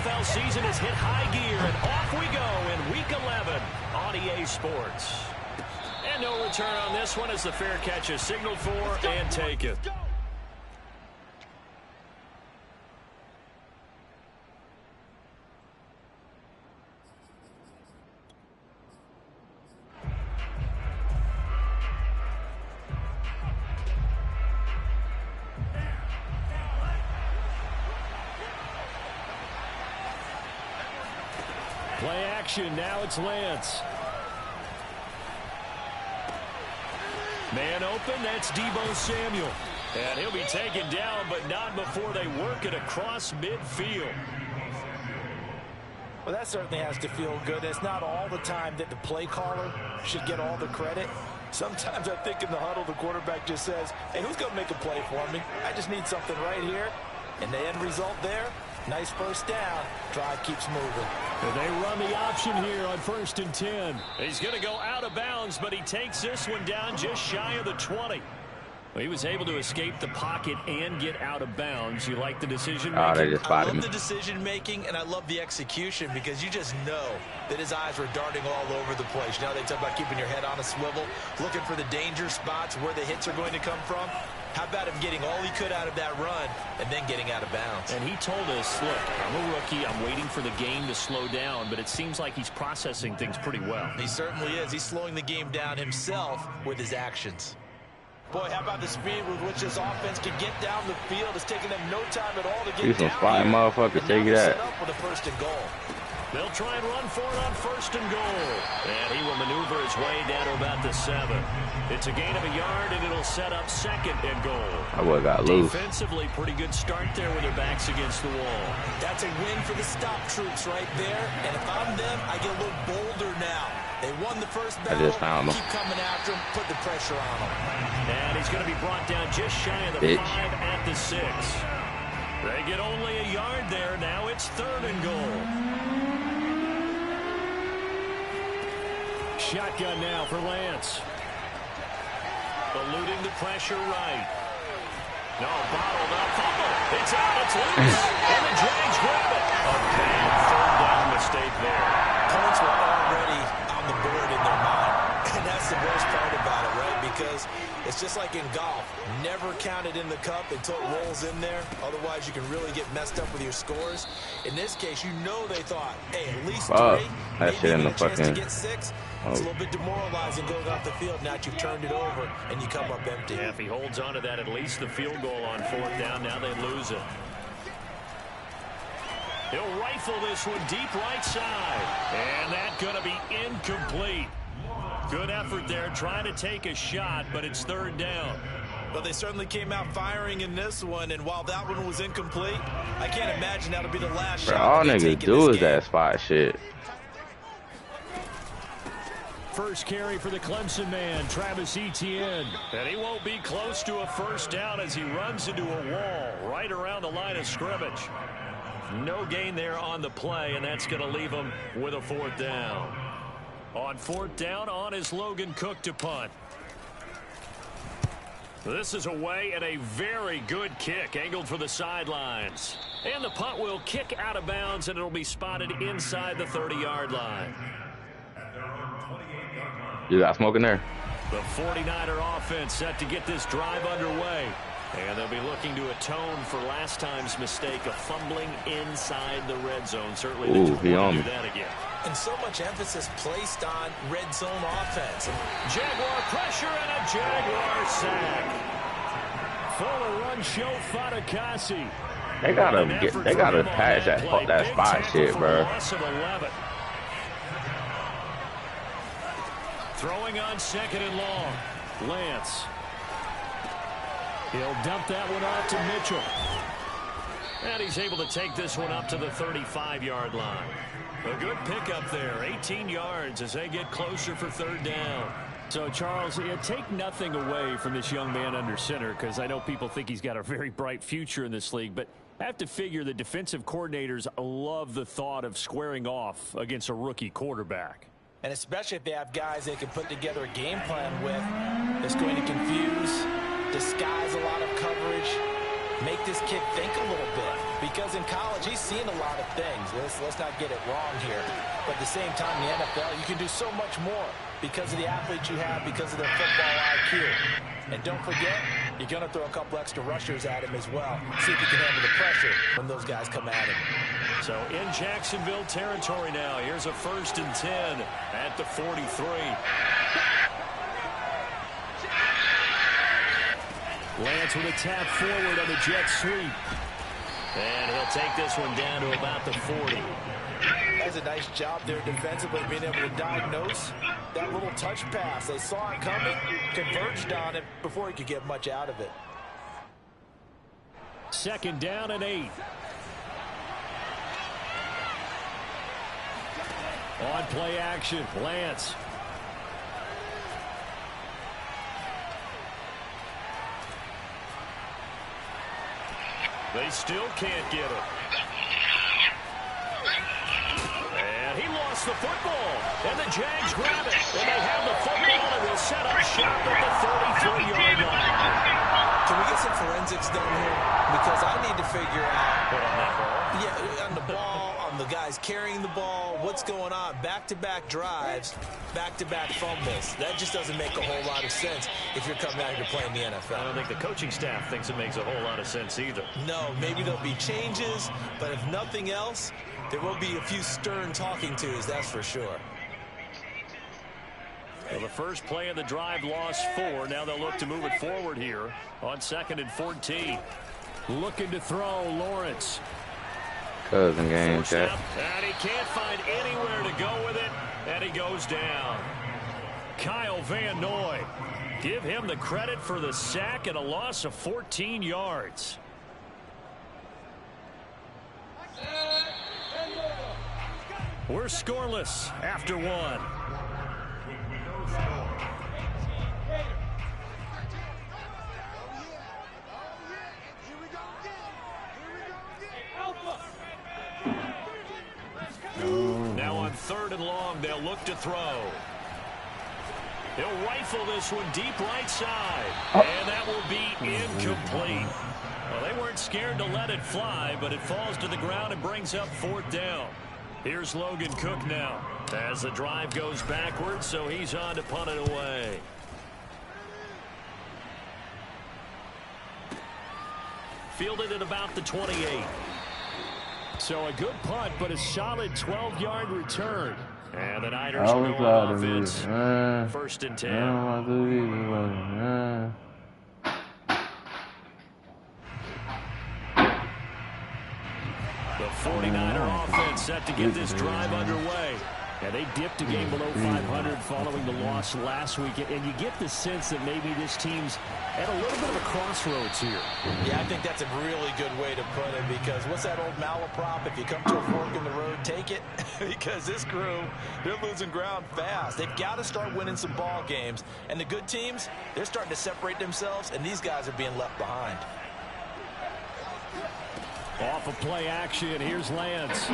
NFL season has hit high gear, and off we go in Week 11 on EA Sports. And no return on this one as the fair catch is signaled for and taken. Play action, now it's Lance. Man open, that's Deebo Samuel. And he'll be taken down, but not before they work it across midfield. Well, that certainly has to feel good. It's not all the time that the play caller should get all the credit. Sometimes I think in the huddle, the quarterback just says, hey, who's going to make a play for me? I just need something right here. And the end result there, nice first down. Drive keeps moving. And they run the option here on 1st and 10. He's going to go out of bounds, but he takes this one down just shy of the 20. Well, he was able to escape the pocket and get out of bounds. You like the decision making? Oh, they just spotted me. I love the decision making, and I love the execution because you just know that his eyes were darting all over the place. You know, they talk about keeping your head on a swivel, looking for the danger spots where the hits are going to come from. How about him getting all he could out of that run and then getting out of bounds? And he told us, look, I'm a rookie. I'm waiting for the game to slow down, but it seems like he's processing things pretty well. He certainly is. He's slowing the game down himself with his actions. Boy, how about the speed with which this offense can get down the field? It's taking them no time at all to get These some down spotting here. motherfuckers. Take you that. Set up with a 1st and goal. They'll try and run for it on 1st and goal. And he will maneuver his way down to about the 7. It's a gain of a yard, and it'll set up 2nd and goal. I would have got loose. Defensively, pretty good start there with their backs against the wall. That's a win for the stop troops right there. And if I'm them, I get a little bolder now. They won the first battle. I just found him. Keep coming after him. Put the pressure on him. And he's going to be brought down just shy of the 5 at the 6. They get only a yard there. Now it's 3rd and goal. Shotgun now for Lance. Eluding the pressure right. No, bottled up. Fumble. It's out. It's loose. And the Jags grab it. A bad 3rd down mistake there. Points were already on the board in their mind. And that's the worst part about it, right? Because it's just like in golf. Never count it in the cup until it rolls in there. Otherwise, you can really get messed up with your scores. In this case, you know they thought, hey, at least 3. That shit in the chance to fucking... get 6. It's a little bit demoralizing going off the field. Now that you've turned it over and you come up empty. Yeah, if he holds on to that, at least the field goal on 4th down. Now they lose it. He'll rifle this one deep right side. And that's going to be incomplete. Good effort there, trying to take a shot, but it's 3rd down. Well, they certainly came out firing in this one, and while that one was incomplete, I can't imagine that'll be the last shot. All niggas do is that spot shit. First carry for the Clemson man, Travis Etienne. And he won't be close to a 1st down as he runs into a wall right around the line of scrimmage. No gain there on the play, and that's going to leave him with a 4th down. On 4th down, on is Logan Cook to punt. This is away and a very good kick, angled for the sidelines. And the punt will kick out of bounds, and it'll be spotted inside the 30-yard line. You got smoke in there. The 49er offense set to get this drive underway. And they'll be looking to atone for last time's mistake of fumbling inside the red zone. Certainly they don't want to do that again. And so much emphasis placed on red zone offense. Jaguar pressure and a Jaguar sack. Fuller run show Fatukasi. They gotta patch that spot shit, bro. Throwing on 2nd and long. Lance. He'll dump that one off to Mitchell. And he's able to take this one up to the 35-yard line. A good pickup there, 18 yards as they get closer for 3rd down. So, Charles, take nothing away from this young man under center, because I know people think he's got a very bright future in this league, but I have to figure the defensive coordinators love the thought of squaring off against a rookie quarterback. And especially if they have guys they can put together a game plan with that's going to confuse, disguise a lot of coverage, make this kid think a little bit. Because in college, he's seen a lot of things. Let's not get it wrong here. But at the same time, in the NFL, you can do so much more because of the athletes you have, because of their football IQ. And don't forget, you're going to throw a couple extra rushers at him as well. See if he can handle the pressure when those guys come at him. So in Jacksonville territory now. Here's a 1st and 10 at the 43. Lance with a tap forward on the jet sweep. And he'll take this one down to about the 40. That's a nice job there defensively, being able to diagnose that little touch pass. They saw it coming, converged on it before he could get much out of it. 2nd down and 8. On play action, Lance. They still can't get it. And he lost the football. And the Jags grab it. And they have the football and will set up shop at the 33-yard line. Can we get some forensics done here? Because I need to figure out Put on that ball. Yeah, on the ball, on the guys carrying the ball, what's going on? Back-to-back drives, back-to-back fumbles. That just doesn't make a whole lot of sense if you're coming out here to play in the NFL. I don't think the coaching staff thinks it makes a whole lot of sense either. No, maybe there'll be changes, but if nothing else, there will be a few stern talking tos, that's for sure. Well, the first play of the drive lost 4. Now they'll look to move it forward here on 2nd and 14. Looking to throw, Lawrence. Cousin game, Jack. And he can't find anywhere to go with it, and he goes down. Kyle Van Noy. Give him the credit for the sack and a loss of 14 yards. We're scoreless after 1. Now on 3rd and long, they'll look to throw. He'll rifle this one deep right side. And that will be incomplete. Well, they weren't scared to let it fly, but it falls to the ground and brings up 4th down. Here's Logan Cook now as the drive goes backwards, so he's on to punt it away. Fielded at about the 28. So a good punt, but a solid 12-yard return. And the Niners go on offense. 1st and 10. The 49er offense set to get this drive underway. And they dipped a game below 500 following the loss last week. And you get the sense that maybe this team's at a little bit of a crossroads here. Yeah, I think that's a really good way to put it, because what's that old malaprop? If you come to a fork in the road, take it. Because this crew, they're losing ground fast. They've got to start winning some ball games. And the good teams, they're starting to separate themselves, and these guys are being left behind. Off of play action, here's Lance.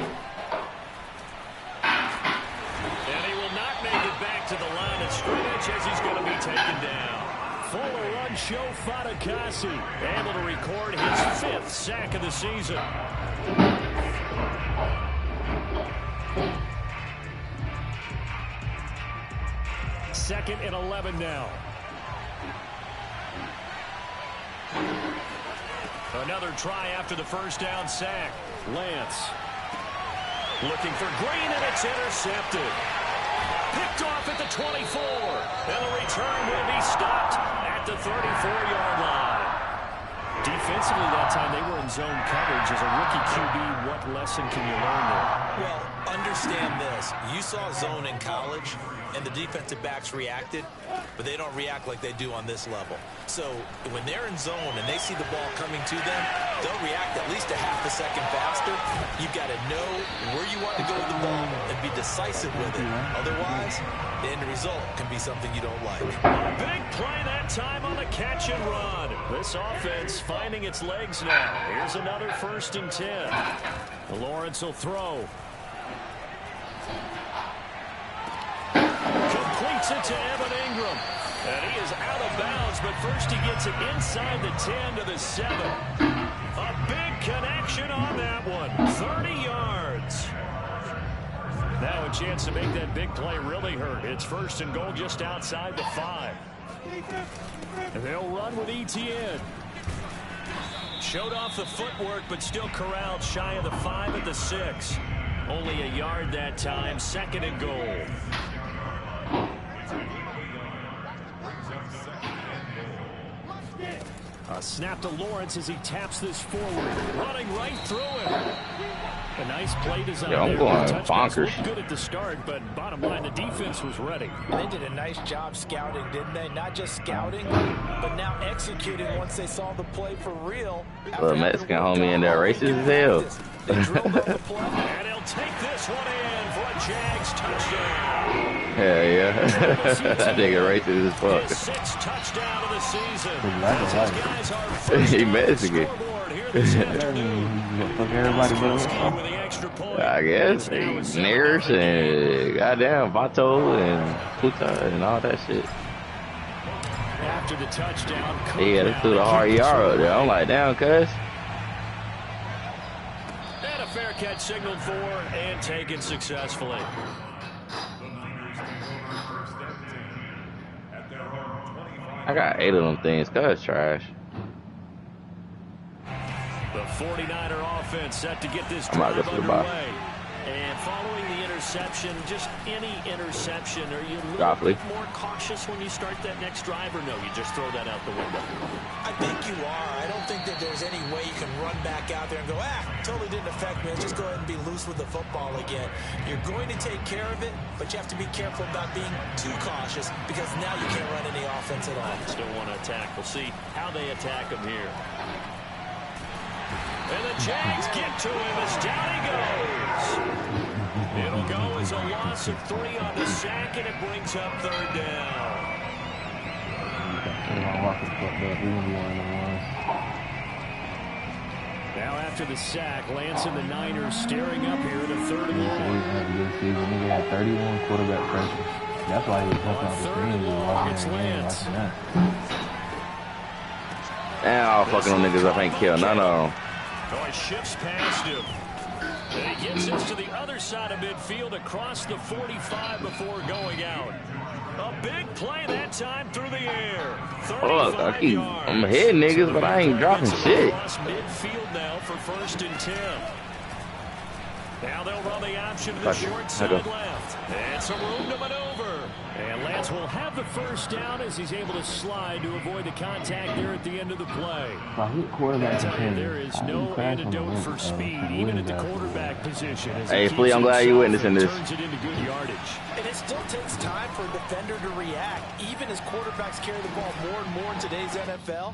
And he will not make it back to the line of scrimmage as he's going to be taken down. Fuller run show Fatukasi. Able to record his 5th sack of the season. 2nd and 11 now. Another try after the 1st down sack. Lance. Looking for Green, and it's intercepted. Picked off at the 24. And the return will be stopped at the 34-yard line. Defensively that time, they were in zone coverage. As a rookie QB, what lesson can you learn there? Well, understand this. You saw zone in college, and the defensive backs reacted, but they don't react like they do on this level. So when they're in zone and they see the ball coming to them, they'll react at least a half a second faster. You've got to know where you want to go with the ball and be decisive with it. Otherwise, the end result can be something you don't like. Big play that time on the catch and run. This offense finding its legs now. Here's another 1st and 10. Lawrence will throw. Completes it to Evan Ingram. And he is out of bounds, but first he gets it inside the 10 to the 7. A big connection on that one. 30 yards. Now a chance to make that big play really hurt. It's 1st and goal just outside the 5. And they'll run with ETN. Showed off the footwork, but still corralled shy of the 5 at the 6. Only a yard that time. 2nd and goal. A snap to Lawrence as he taps this forward. Running right through it. A nice play design. Yeah, I'm going bonkers. Good at the start, but bottom line, the defense was ready. They did a nice job scouting, didn't they? Not just scouting, but now executing once they saw the play for real. Little Mexican homie in there, racist as hell. They drilled up the play. And he'll take this one in for a Jags touchdown. Hell yeah. That nigga racist as fuck. His 6th touchdown of the season. He Mexican. Fuck everybody but I guess. Nears and goddamn Vato and Puta and all that shit. After the touchdown, yeah, they threw the hard yard up there. I'm like, damn, cuz. And a fair catch signaled for and taken successfully. I got 8 of them things. Cuz trash. The 49er offense set to get this I'm about to drive go to the box. underway. And following the interception, just any interception, are you a little Goffley. bit more cautious when you start that next drive, or no, you just throw that out the window? I think you are. I don't think that there's any way you can run back out there and go, totally didn't affect me. Let's just go ahead and be loose with the football again. You're going to take care of it, but you have to be careful about being too cautious because now you can't run any offense at all. Still want to attack. We'll see how they attack him here. And the Jags get to him as down he goes. It'll go as a loss of 3 on the sack, and it brings up 3rd down. Now after the sack, Lance and the Niners staring up here at a 3rd and long. He had 31 quarterback pressures. That's why he was jumping off the screen. It's Lance. Damn, all fucking them niggas up ain't kill none of them. Oh, he shifts past him. And he gets us to the other side of midfield across the 45 before going out. A big play that time through the air. Fuck, I'm hitting niggas, but I ain't dropping shit. Across midfield now for 1st and 10. Now they'll run the option to the short side left. And some room to maneuver. And Lance will have the 1st down as he's able to slide to avoid the contact there at the end of the play. There is no antidote for speed, even at the quarterback position. Hey, Flea, I'm glad you're witnessing this. Turns it into good yardage. And it still takes time for a defender to react. Even as quarterbacks carry the ball more and more in today's NFL,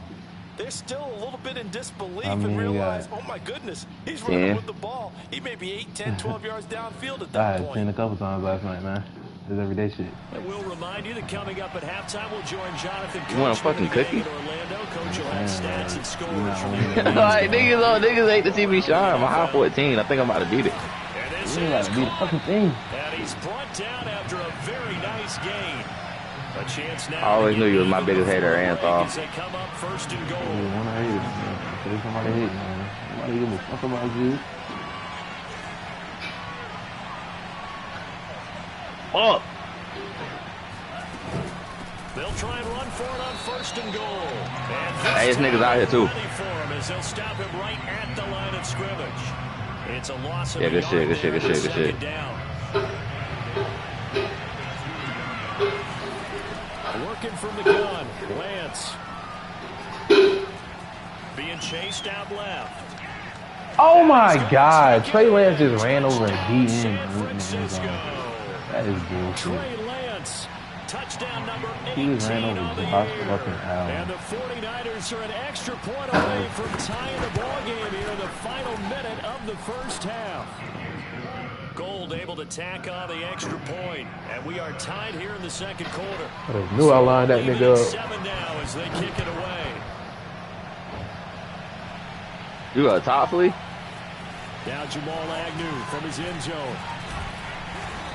they're still a little bit in disbelief and realize, oh my goodness, he's running with the ball. He may be 8, 10, 12 yards downfield at that point. I had seen a couple times last night, man. It's everyday shit. And we'll remind you that coming up at halftime, we'll join Jonathan. You want a fucking cookie? Orlando. Coach will have stats and scores from Like, niggas hate to see me shine. I'm high 14. I think I'm about to beat it. And this You gotta beat the fucking thing. And he's brought down after a very nice gain. A chance now. I always knew you was my biggest hater, Anthony. As they come up 1st and goal. Somebody hate, man. Nobody give a fuck about you. Fuck. They'll try and run for it on 1st and goal. And Hey, this nigga's out here too. for him as they'll stop him right at the line of scrimmage. It's a loss of Yeah, good shit, good shit, good shit, good shit. Down. Working from the gun, Lance. Being chased out left. Oh my God! Trey Lance just ran over and beat him. That is bullshit. Trey Lance, touchdown number 18 He just ran over on the Josh year. fucking Allen. And the 49ers are an extra point away from tying the ball game here in the final minute of the 1st half. Gold able to tack on the extra point, and we are tied here in the 2nd quarter. I knew I lined that nigga up. 7 now as they kick it away. You got a top, Flea? Now Jamal Agnew from his end zone.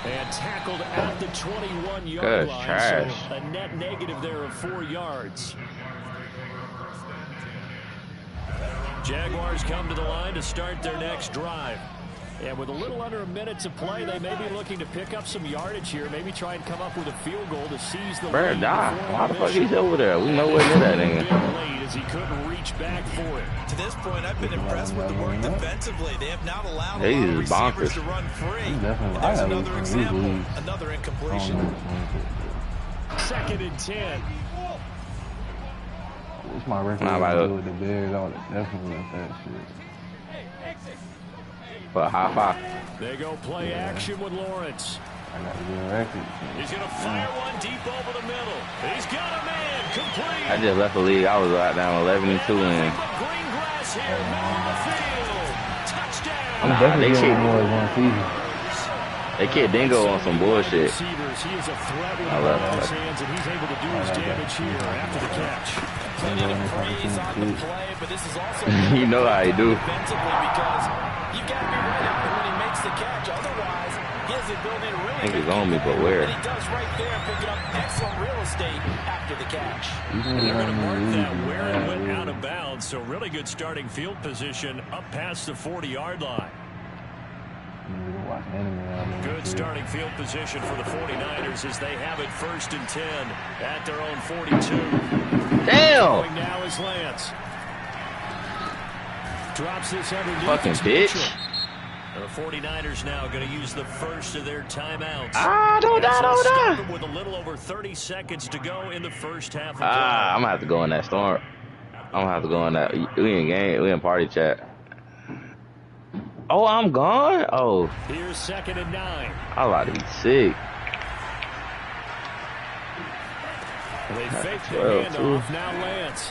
And tackled at the 21-yard line. Trash. So a net negative there of 4 yards. Jaguars come to the line to start their next drive. And with a little under a minute to play, they may be looking to pick up some yardage here. Maybe try and come up with a field goal to seize the lead. Why the fuck he's over there? We know where that nigga. As he couldn't reach back for it. To this point, I've been impressed with the work defensively. They have not allowed a lot of receivers to run free. And there's another example, another incompletion. 2nd and 10. It's my record with the Bears. I would definitely let that shit. But high five. They go play action with Lawrence. I got a good record. He's going to fire one deep over the middle. He's got a man complete. I just left the league. I was right down 11-2 and. Green grass here, middle of the field. Touchdown. I'm definitely getting more than one season. They kid Dingo on some bullshit. He is a threat with I love his hands, and he's able to do his damage here after the catch. Plenty of praise on the play, but this is also You know how he do. defensively because you got to be right on it when he makes the catch. Otherwise, he has the ability to really I think he's on me, but where? And he does right there, picking up excellent real estate after the catch. They're going to mark that where it went out of bounds, so really good starting field position up past the 40-yard line. Good starting field position for the 49ers as they have it 1st and 10 at their own 42. Damn! Going now is Lance. Drops this underneath. Fucking bitch. The 49ers now going to use the first of their timeouts. Don't die. With a little over 30 seconds to go in the first half of I'm going to have to go in that storm. I'm going to have to go in that. We in game. We in party chat. Oh, I'm gone? Oh. Here's 2nd and 9. I'm about to be sick. They fake the handoff. Now Lance.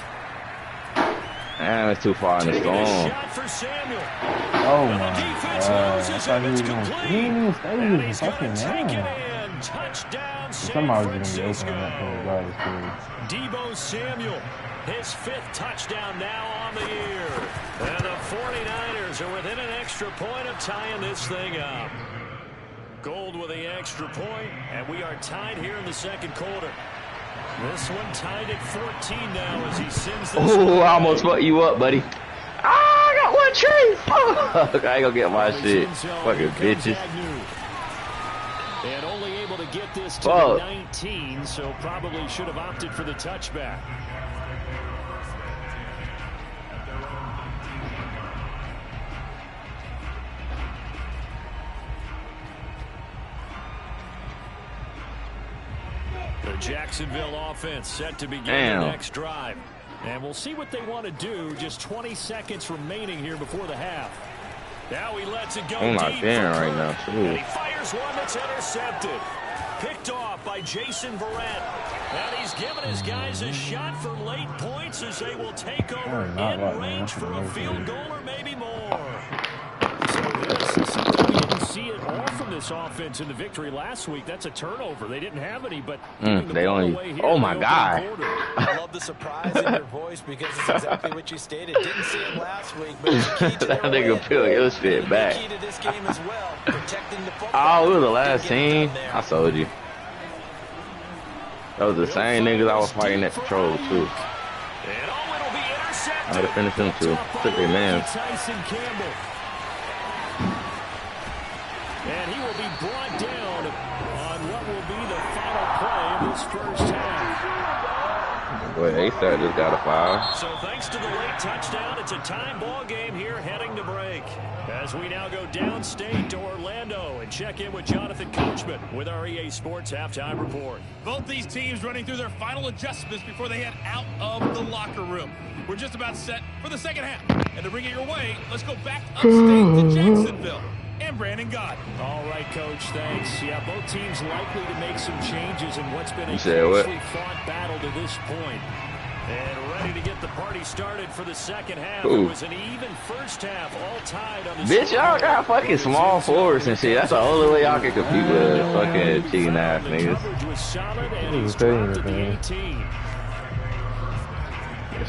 Damn, it's too far in the storm. Shot for Samuel. Oh my God. I thought he was going to he was fucking man. Touchdown, Somebody's going to be open on that thing. Deebo Samuel, his 5th touchdown now on the year. And the 49ers are within an extra point of tying this thing up. Gold with the extra point, and we are tied here in the 2nd quarter. This one tied at 14 now as he sends this. Oh, I almost fucked you up, buddy. I got one tree. Fuck, I ain't gonna get my shit. Fucking bitches. And only able to get this to the 19, so probably should have opted for the touchback. The Jacksonville offense set to begin the next drive. And we'll see what they want to do. Just 20 seconds remaining here before the half. Now he lets it go I'm not deep there right now. and he fires one that's intercepted. Picked off by Jason Verrett. And he's given his guys a shot for late points as they will take over in range for a field goal or maybe more. So this is something we didn't see at all from this offense in the victory last week. That's a turnover. They didn't have any, but they only. Oh my God! I love the surprise in your voice because it's exactly what you stated. Didn't see it last week, but it's key to that nigga peel your shit back. Key to this game as well, protecting the football. Oh, it was the last team. I told you. That was the same niggas I was fighting at Patrol too. I would have finished them too. Took their man. And he will be brought down on what will be the final play of this first half. Boy, A-Star just got a foul. So thanks to the late touchdown, it's a time ball game here heading to break. As we now go downstate to Orlando and check in with Jonathan Coachman with our EA Sports Halftime Report. Both these teams running through their final adjustments before they head out of the locker room. We're just about set for the second half. And to bring it your way, let's go back upstate to Jacksonville. And Brandon God. All right, Coach, thanks. Yeah, both teams likely to make some changes in what's been a closely fought battle to this point. And ready to get the party started for the second half. It was an even first half, all tied on the bitch, y'all got fucking small forwards and shit. That's the only way y'all can compete with fucking cheating ass niggas. Coverage was solid, and he's dropped at the 18.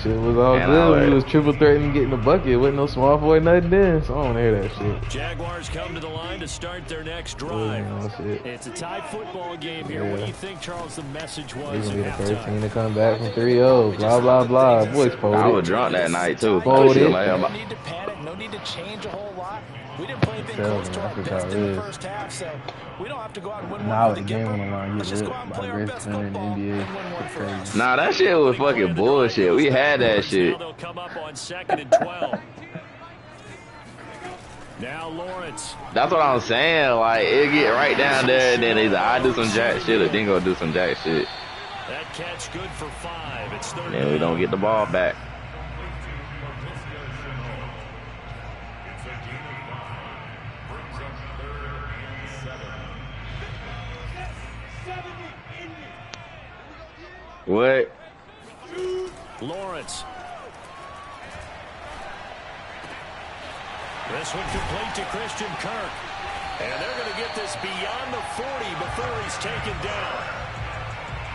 Shit was all good. He was triple threatening getting the bucket. Wasn't no small boy nothing then, so I don't hear that shit. Jaguars come to the line to start their next drive. It's a tie football game here. What do you think, Charles, the message was? He's going to be the 13 to come back from 3-0. Blah, blah, blah. Boys folded. I was drunk that night, too. Folded. No need to panic. No need to change a whole lot. We didn't play anything close to our best in the first half, so we don't have to go out and win one for the game on the line. Let's just go out and play our best football and win one for us. Nah, that shit was fucking bullshit. We had that shit. They'll come up on 2nd and 12. Now Lawrence. That's what I'm saying. Like, it get right down there, and then either I do some jack shit or Dingo do some jack shit. That catch good for 5. It's 3rd. Then we don't get the ball back. What? Lawrence. This one complete to Christian Kirk. And they're going to get this beyond the 40 before he's taken down.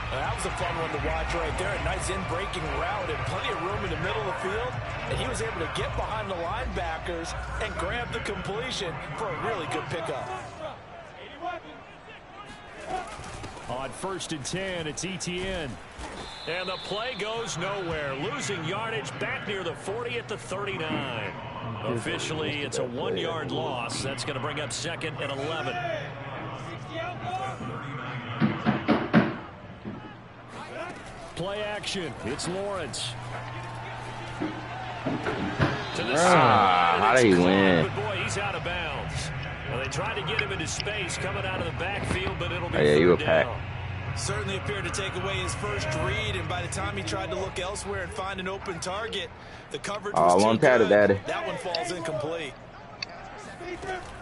That was a fun one to watch right there. A nice in-breaking route and plenty of room in the middle of the field. And he was able to get behind the linebackers and grab the completion for a really good pickup. On 1st and 10, it's ETN. And the play goes nowhere. Losing yardage back near the 40 at the 39. Officially, it's a 1-yard loss. That's going to bring up 2nd and 11. Play action. It's Lawrence. To the side. How did he win? But boy, he's out of bounds. Well, they tried to get him into space coming out of the backfield, but it'll be third down. Certainly appeared to take away his first read, and by the time he tried to look elsewhere and find an open target, the coverage was too good. Daddy. That one falls incomplete.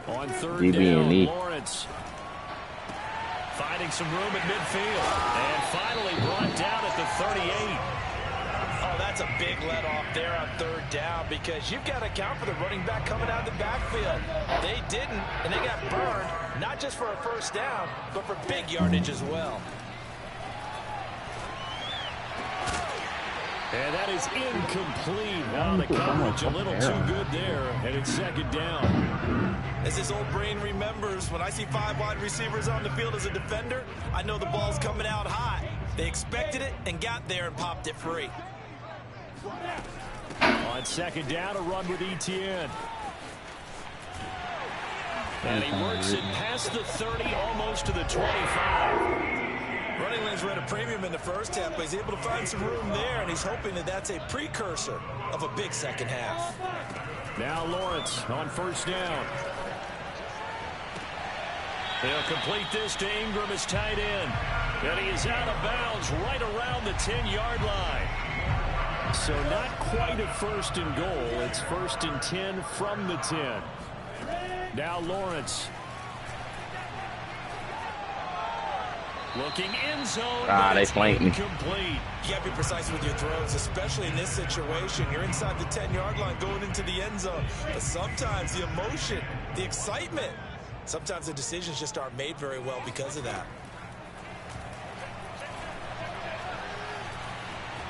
On 3rd down, Lawrence. Finding some room at midfield. And finally brought down at the 38. Oh, that's a big let-off there on 3rd down because you've got to account for the running back coming out of the backfield. They didn't, and they got burned, not just for a first down, but for big yardage as well. And that is incomplete. Oh, the coverage a little too good there, and it's 2nd down. As his old brain remembers, when I see 5 wide receivers on the field as a defender, I know the ball's coming out high. They expected it and got there and popped it free. On 2nd down, a run with ETN. And he works it past the 30, almost to the 25. Running lanes were at a premium in the first half, but he's able to find some room there, and he's hoping that that's a precursor of a big second half. Now Lawrence on 1st down. They'll complete this to Ingram as tight end. And he is out of bounds right around the 10-yard line. So not quite a 1st and goal. It's 1st and 10 from the 10. Now Lawrence. Looking end zone. They flanked me. You got to be precise with your throws, especially in this situation. You're inside the 10-yard line going into the end zone. But sometimes the emotion, the excitement, sometimes the decisions just aren't made very well because of that.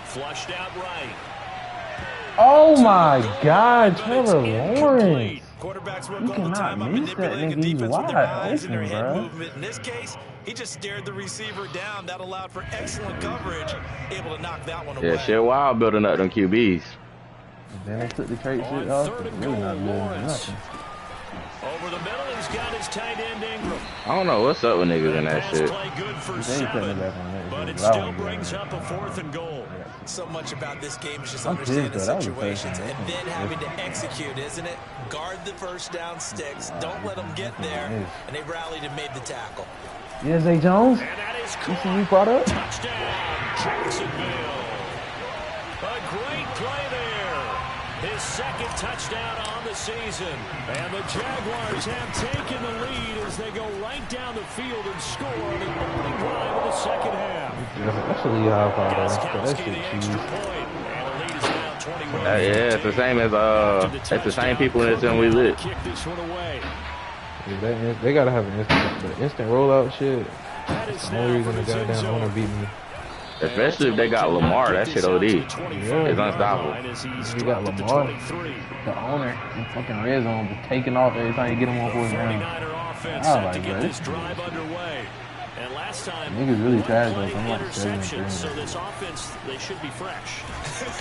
Flushed out right. Oh my God, Trevor Lawrence. Quarterbacks work You all the time on cannot miss that manipulating a nigga. He's defense with their eyes and their open, head bro. movement. In this case, he just stared the receiver down. That allowed for excellent coverage, able to knock that one away. Yeah, shit wild building up them QBs. Then they took the trait shit off. Really not doing nothing. Over the middle, he's got his tight end Ingram. I don't know what's up with niggas in that shit. Play good for They 7, but it still brings up a 4th and goal. So much about this game is just I'm understanding pissed, though. That was situations crazy. and then having to execute, isn't it? Guard the first down sticks. Don't let them get there. And they rallied and made the tackle. Yes, Zay Jones. And that is You see you brought up? touchdown, Jacksonville. A great play there. His 2nd touchdown on the season. And the Jaguars have taken the lead as they go right down the field and score on the opening drive of the 2nd half. Especially how far that Gostkowski shit the cheese. extra point. And the lead is now 21. Yeah, it's the same as it's the same people in this and we lit. Kick this one away. They gotta have an instant rollout shit. That is No now reason from the his end goddamn owner zone. beat me. Especially if they got Lamar, that shit OD. Yeah. It's unstoppable. You got Lamar, the owner, in fucking red zone, but taking off every time you get him on 4th down. I was like, bro, this drive underway. And last time, niggas really trash though. So I'm like 7-3. So this offense, they should be fresh.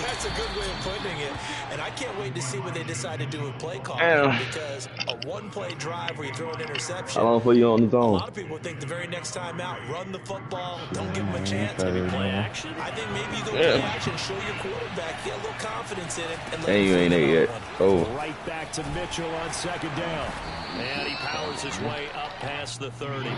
That's a good way of putting it. And I can't wait to see what they decide to do with play calling. Because a one-play drive where you throw an interception. How long for you on the A zone? lot of people think the very next time out, run the football, don't give them a chance. Maybe play action. I think maybe you go play action, show your quarterback, get a little confidence in it. And you ain't there yet. Oh. Right back to Mitchell on 2nd down. And he powers his way up past the 30.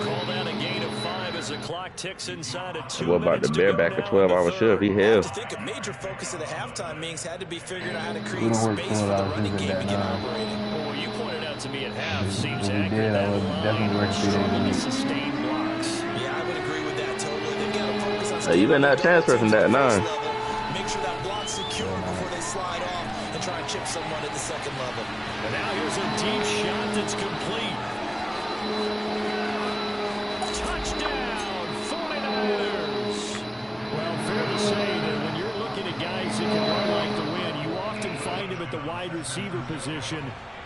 Call that a gain of 5 as the clock ticks inside of 2 What about the minutes bear to go back a now 12-hour shift? He held. I think a major focus of the halftime meetings had to be figuring out how to We create don't work space for 12 the hours running game at to that get now. operating. Well, what you pointed out to me at half seems If we accurate. did, I would definitely work 3 days a Struggling to week. sustain blocks. Yeah, I would agree with that totally. They've got to focus on Hey, you better not transfer from that 9. Make sure that block's secure before they slide off and try and chip someone at the 2nd level. And now here's a deep shot that's complete. Touchdown, 49ers. Well, fair to say that when you're looking at guys that can run like the wind, you often find him at the wide receiver position,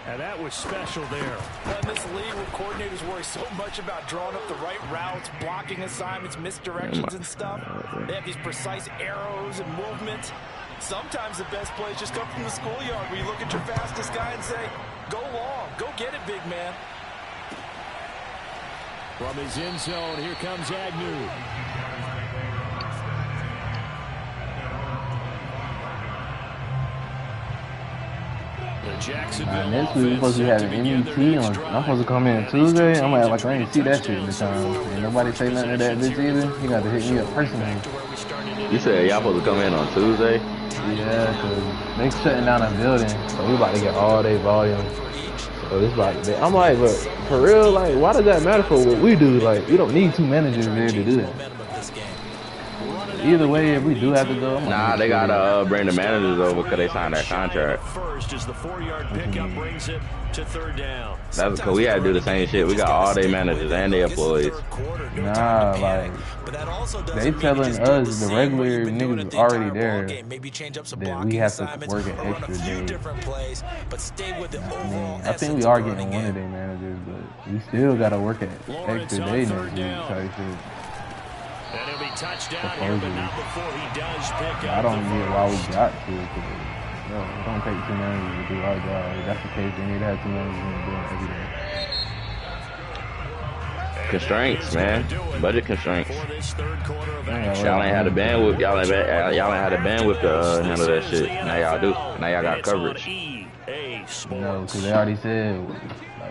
and that was special there. Well, in this league where coordinators worry so much about drawing up the right routes, blocking assignments, misdirections and stuff, they have these precise arrows and movements. Sometimes the best plays just come from the schoolyard where you look at your fastest guy and say, go long, go get it, big man. From his end zone, here comes Agnew. The Jacksonville Next week we're supposed to be having MET on. I'm supposed to come in Tuesday. I'm like I didn't see that shit in the time. And nobody say nothing to that bitch either. You got to hit me up personally. You said y'all supposed to come in on Tuesday? Yeah, cause they shutting down a building, so we about to get all day volume. So this about to be, I'm like, but for real, like, why does that matter for what we do? Like, we don't need 2 managers there to do that. Either way, if we do have to go, Nah, they gotta bring the managers over because they signed that contract. First as the 4-yard pickup brings it to 3rd down. That's because we had to do the same shit. We got all day managers and their employees. Nah, like, they telling us, the regular niggas already there, that we have to work an extra day. I think we are getting one of their managers, but we still gotta work an extra day next week type shit. And he'll be touchdown here, but not before he does pick up. I don't get why we got to it. No, it don't take 2 managers to do our job. If that's the case, they need to have 2 managers doing it every day. Constraints, man. Budget constraints. For this 3rd quarter of Y'all ain't had the bandwidth. Y'all ain't had the bandwidth to handle that shit. Now y'all do. Now y'all got coverage. No, because they already said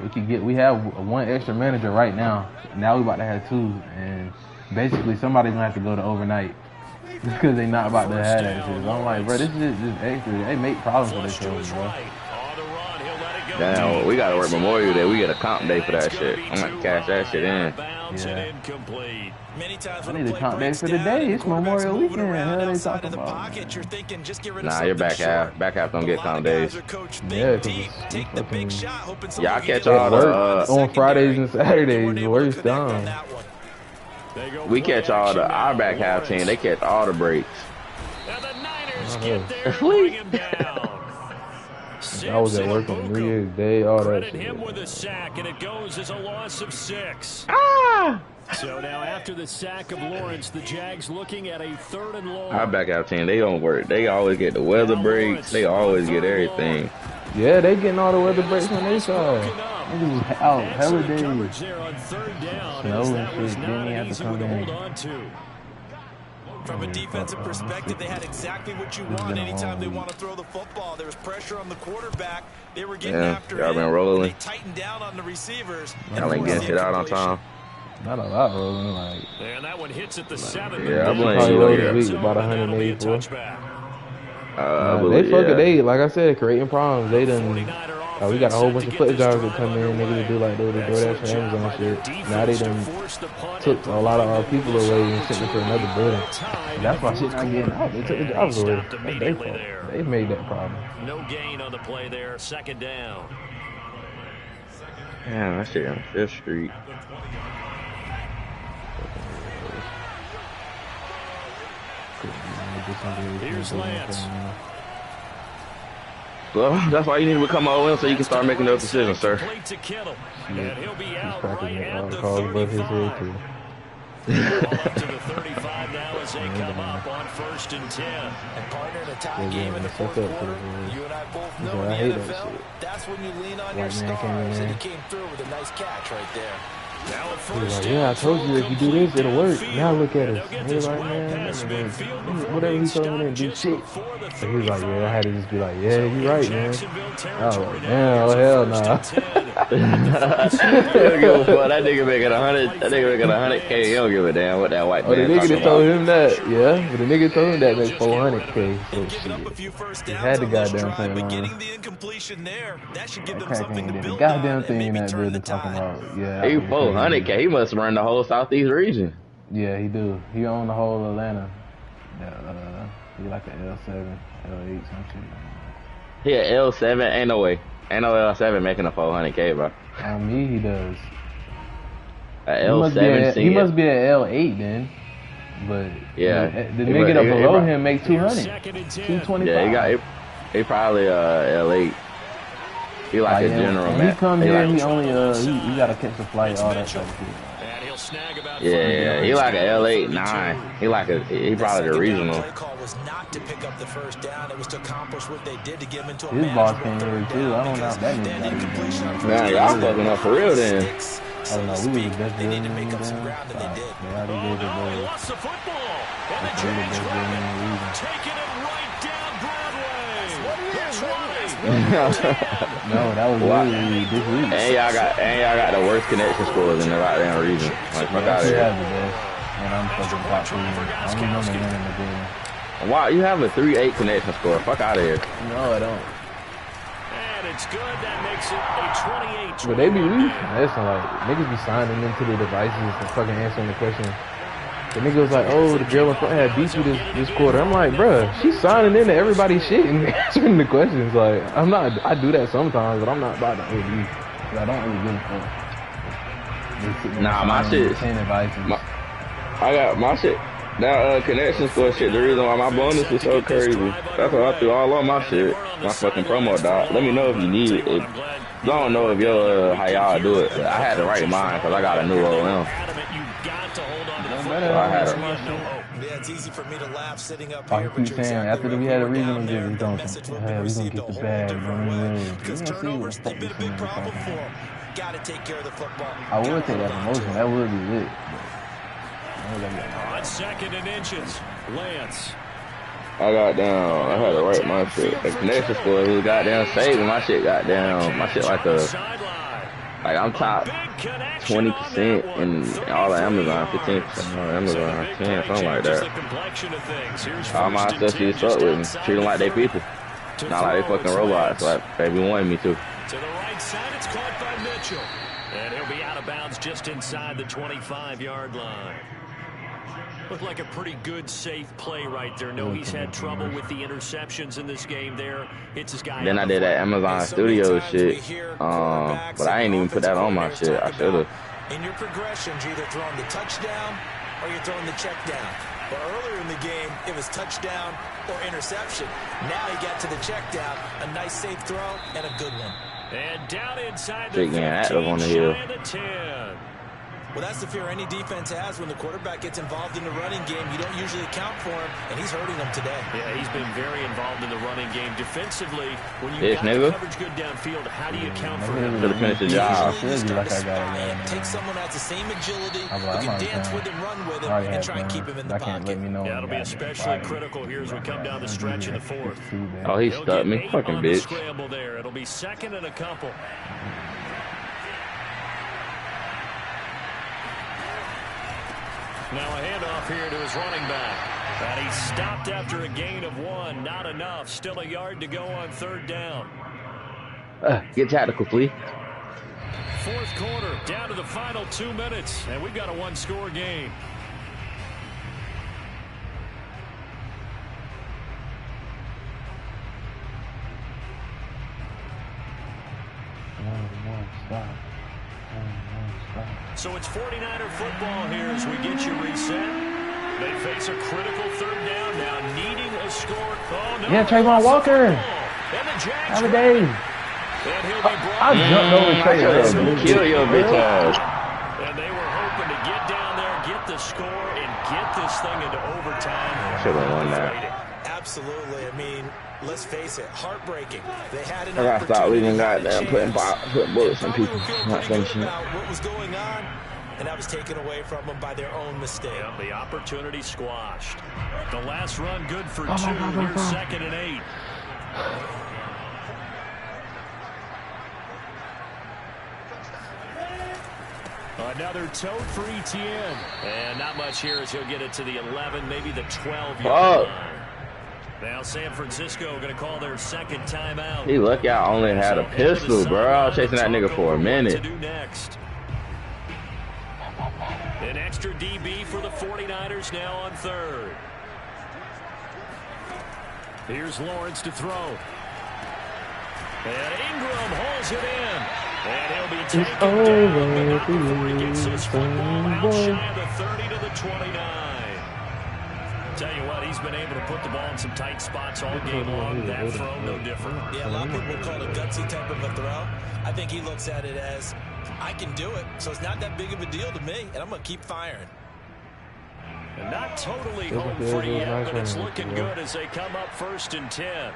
like, we have 1 extra manager right now. Now we about to have 2, and basically somebody's gonna have to go to overnight because they not about to have that shit. So I'm like, bro, this is just extra. They make problems for themselves, bro. Damn, we gotta work Memorial Day. We get a comp day for that shit. I'm gonna cash that shit in. Yeah. I need a comp day for the day. It's Memorial Weekend. What are they talking about? Nah, you're back half. Back half don't get comp days. Yeah, because y'all catch all the on Fridays and Saturdays. Worst time. We catch all the our back half team. They catch all the breaks. And the Niners get there and bring him down. I was at work on New Year's Day, all that Credit shit. him with a sack, and it goes as a loss of 6. So now after the sack of Lawrence, the Jags looking at a 3rd and long. Our back half team, they don't work. They always get the weather breaks. They always get everything. Yeah, they getting all the weather breaks on their side. Niggas was out hella days. Snow and shit, didn't have to come in. From a defensive perspective, they had exactly what you want anytime they want to throw the football. There was pressure on the quarterback. They were getting after y'all him. been rolling. They tightened down on the receivers. Y'all ain't getting shit out on time. Not a lot rolling, like. And that one hits at the 7. Yeah, I blame probably you. rolled Yeah. this week about 184. Believe, they fucking they like I said, creating problems. They done. We got a whole bunch of foot jobs that come in, niggas that do like the DoorDash for Amazon shit. Now they done took a lot of our people away and sent them to another building. That's why shit not getting out. They took the jobs away. That's their fault. They made that problem. No gain on the play there. 2nd down. Damn, that shit on 5th Street. Here's Lance. Well, that's why you need to become OM so you can start making those decisions, sir. And he'll be out right at the calls above his 35. head, too. Up to the 35 now as they come up on 1st and 10. And partner in a tie Yeah, game in the that's fourth up to quarter. the- You and I both Yeah, know I in hate the that NFL, shit. that's when you lean on White your man came in stars, and there. he came through with a nice catch right there. Now at He was first like, yeah, I told you if you do this, it'll work. Now look at and us. they'll get And he was this like, well man, past that midfield nigga, before whatever he being told me, stopped didn't do just shit. before the So he was like, yeah, I 35. had to just be like, yeah, So you in right, man. Jacksonville I was territory like, now. man, oh, Here's a hell 1st nah. and 10. You don't give a fuck. That nigga making 100. That nigga making 100K. He don't give a damn what that white Oh, the man nigga talking that told about. him that, yeah. But the nigga told him that make 400K. So They've given up a shit. few first He downs had the on this goddamn drive, thing but on. getting the incompletion there, that should give That them crack something ain't to did the build goddamn on and thing in maybe that turn the building talking tide. about, yeah. He that was crazy. 400K. He must run the whole Southeast region. Yeah, he do. He own the whole Atlanta. He like an L7, L8, some shit. He a L7. Ain't no way. Ain't no L7 making a 400K, bro. On me, he does. A He must, L7 he must be an L8 then. But Yeah. the He nigga mu- up he- he below mu- him make 200, 225. Yeah, he probably L8. He like a general, when man. he come He here, like- he only he gotta catch the flight, all that type of shit. And he'll snag about Yeah, he like a L8, 9. He probably the regional. Play call was not to pick up the first down. It was to accomplish what they did to get him into a His boss manageable came here third too. down I don't know because if that that nigga incompletion on got Man, y'all fucking up for real then. sticks, I so don't know. to We was speak. the best They need to building make in up some the ground, and they did. They already did the he building. lost the football. And the That's the Jags best grab building in the it. region. Taking it right down Broadway. That's No, that was Wow. literally this week. And y'all got the worst connection scores in the goddamn region. Like, fuck out of We here. have the best. And I'm fucking top 3. I don't remember winning the building. Wow, you have a 3.8 connection score. Fuck out of here. No, I don't. And it's good. That makes it a 28-21. But they be listen, like niggas be signing into the devices and fucking answering the question. The nigga was like, "Oh, the girl in front had beat you this quarter." I'm like, bruh, she's signing into everybody's shit and answering the questions. Like, I'm not. I do that sometimes, but I'm not about to OD. I don't really give a fuck. Nah, my shit. 10 advices. I got my shit. That connection score shit, the reason why my bonus is so crazy. That's why I threw all on my shit. My fucking promo dog. Let me know if you need it. I don't know if how y'all do it, but I had to write mine because I got a new OM. So I had to. Yeah, it's easy for me to laugh sitting up I here, keep but you're saying, exactly after right. we had a Go regional down there, game, we the don't message will think, be hey, we gonna received get a the whole bag, different don't way. win. Because You know, see, turnovers, fuck they've been a this big nigga problem talking for about. them. Got to take care of the football. I would Gotta take that hold on promotion. to it. That would be lit. On 2nd and inches, Lance. I got down. I had to write my shit. The connection score was goddamn saving. My shit got down. My shit like I'm top 20% in all of Amazon, 15% on Amazon, 10, something like that. All my associates fuck with me. Treat them like they people. Not like they fucking robots, like baby wanted me to. To the right side, it's caught by Mitchell. And he'll be out of bounds just inside the 25-yard line. Looked like a pretty good, safe play right there. No, he's had trouble with the interceptions in this game there. Hits his guy. Then I did that Amazon Studio shit, but I ain't even put that on my shit. I should've. In your progressions, you're either throwing the touchdown or you're throwing the check down. But earlier in the game, it was touchdown or interception. Now he got to the check down. A nice safe throw and a good one. And down inside the Shit getting active on the hill. 10. Well, that's the fear any defense has when the quarterback gets involved in the running game. You don't usually account for him, and he's hurting them today. Yeah, he's been very involved in the running game. Defensively, when you Yes, got nigga. the coverage good downfield, how do you account for him? Could've finished the job. Usually you Should be start like to I got spy it, him, man. take someone that has the same agility, I'm who like, can I'm dance already with him, run with him, I already and had try and fun. keep him in the I can't let pocket. me know. Yeah, it'll be when especially I- critical here as we come down the stretch in the fourth. It's too bad. Oh, he He'll stuck get me. 8 Fucking on the bitch. scramble there. It'll be 2nd and a couple. Now a handoff here to his running back. And he stopped after a gain of 1. Not enough. Still a yard to go on 3rd down. Get tactical, please. 4th quarter, down to the final 2 minutes. And we've got a 1-score game. So it's 49er football here as we get you reset. They face a critical third down now, needing a score. Oh, no. Yeah, Trayvon Walker. Have a day. And he'll be brought I jumped over Trayvon. Kill your bitch ass. And they were hoping to get down there, get the score, and get this thing into overtime. Should have won that. Absolutely. I mean, let's face it, heartbreaking. They had an I gotta stop leaving opportunity goddamn putting bullets in people. Not pretty good finishing it. about what was going on, and that was taken away from them by their own mistake. Yeah, the opportunity squashed. The last run good for 2. Here's 2nd and 8. Another tote for ETN. And not much here as he'll get it to the 11, maybe the 12-yard line. Now San Francisco going to call their second timeout. He lucky I only had a pistol, bro. I was chasing that nigga for a minute. To do next. An extra DB for the 49ers now on 3rd. Here's Lawrence to throw. And Ingram hauls it in. And he'll be taken down, but not before he gets this football out shy of the 30 to the 29. Tell you what, he's been able to put the ball in some tight spots all game long. That throw, no different. Yeah, a lot of people call it a gutsy type of a throw. I think he looks at it as, I can do it, so it's not that big of a deal to me, and I'm going to keep firing. And not totally home free yet, but it's looking good as they come up 1st and 10.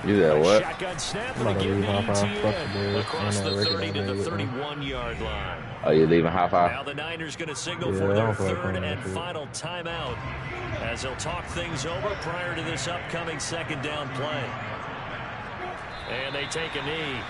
You said what? Shotgun snap and a give to ETN across the 30 to the 31-yard line. Oh, you leaving high five? Now the Niners going to signal for their 3rd and final timeout as they'll talk things over prior to this upcoming 2nd down play. And they take a knee.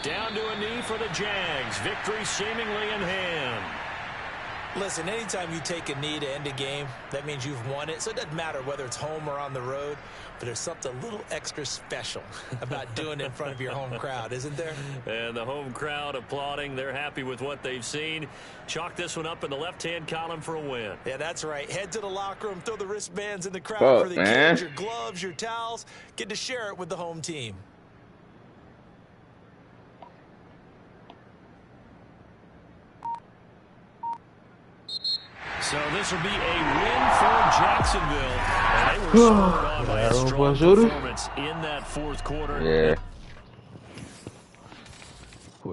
Down to a knee for the Jags. Victory seemingly in hand. Listen, anytime you take a knee to end a game, that means you've won it. So it doesn't matter whether it's home or on the road, but there's something a little extra special about doing it in front of your home crowd, isn't there? And the home crowd applauding. They're happy with what they've seen. Chalk this one up in the left-hand column for a win. Yeah, that's right. Head to the locker room, throw the wristbands in the crowd for the kids, your gloves, your towels. Get to share it with the home team. So this will be a win for Jacksonville. And they were scored on by a strong performance in that 4th quarter. Yeah.